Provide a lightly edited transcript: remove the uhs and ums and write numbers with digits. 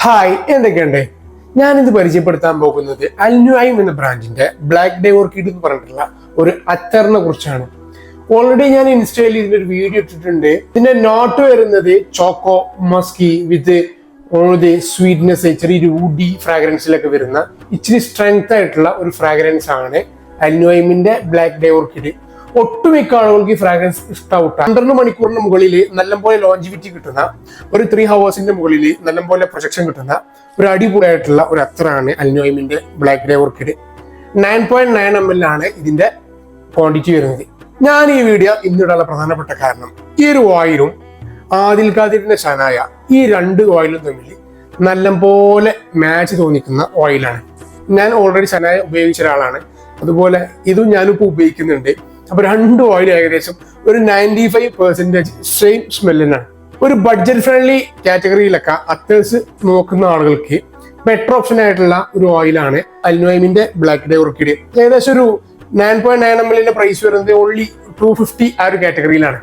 Hi, എന്തൊക്കെയുണ്ട്? ഞാനിത് പരിചയപ്പെടുത്താൻ പോകുന്നത് അൽനുഐം എന്ന ബ്രാൻഡിന്റെ ബ്ലാക്ക് ഡേ ഓർക്കിഡ് എന്ന് പറഞ്ഞിട്ടുള്ള ഒരു അത്തറിനെ കുറിച്ചാണ്. ഓൾറെഡി ഞാൻ ഇൻസ്റ്റയിൽ ഇതിന്റെ ഒരു വീഡിയോ ഇട്ടിട്ടുണ്ട്. ഇതിന്റെ നോട്ട് വരുന്നത് ചോക്കോ മസ്കി വിത്ത് സ്വീറ്റ്നെസ്, ചെറിയ ഊഡി ഫ്രാഗ്രൻസിലൊക്കെ വരുന്ന ഇച്ചിരി സ്ട്രെങ്ത് ആയിട്ടുള്ള ഒരു ഫ്രാഗ്രൻസ് ആണ് അൽനുഐമിന്റെ ബ്ലാക്ക് ഡേ ഓർക്കിഡ്. ഒട്ടുമിക്ക ആളുകൾക്ക് ഈ ഫ്രാഗ്രൻസ് ഇഷ്ടമാവും. 12 മണിക്കൂറിന് മുകളിൽ നല്ലപോലെ ലോഞ്ചിവിറ്റി കിട്ടുന്ന, ഒരു 3 ഹവേഴ്സിന്റെ മുകളിൽ നല്ലപോലെ പ്രൊജക്ഷൻ കിട്ടുന്ന ഒരു അടിപൊളിയായിട്ടുള്ള ഒരു അത്തറാണ് അൽനുഐമിന്റെ ബ്ലാക്ക് ഡേ ഓർക്കിഡ്. 9.9 ml ആണ് ഇതിന്റെ ക്വാണ്ടിറ്റി വരുന്നത്. ഞാൻ ഈ വീഡിയോ ഇന്നിടാനുള്ള പ്രധാനപ്പെട്ട കാരണം, ഈ ഒരു ഓയിലും ആദിൽ ഖാദിറിന്റെ ഷനായ, ഈ 2 ഓയിലും തമ്മിൽ നല്ലപോലെ മാച്ച് തോന്നിക്കുന്ന ഓയിലാണ്. ഞാൻ ഓൾറെഡി ഷനായ ഉപയോഗിച്ച ഒരാളാണ്, അതുപോലെ ഇതും ഞാനിപ്പോൾ ഉപയോഗിക്കുന്നുണ്ട്. അപ്പൊ 2 ഓയിൽ ഏകദേശം ഒരു 95% സെയിം സ്മെല്ലിനാണ്. ഒരു ബഡ്ജറ്റ് ഫ്രണ്ട്ലി കാറ്റഗറിയിലൊക്കെ അത്തേഴ്സ് നോക്കുന്ന ആളുകൾക്ക് ബെറ്റർ ഓപ്ഷൻ ആയിട്ടുള്ള ഒരു ഓയിലാണ് അൽനുഐമിന്റെ ബ്ലാക്ക് ഡേ ഓർക്കിഡ്. ഏകദേശം ഒരു 9.9 ml പ്രൈസ് വരുന്നത് ഓൺലി 250 ആ ഒരു കാറ്റഗറിയിലാണ്.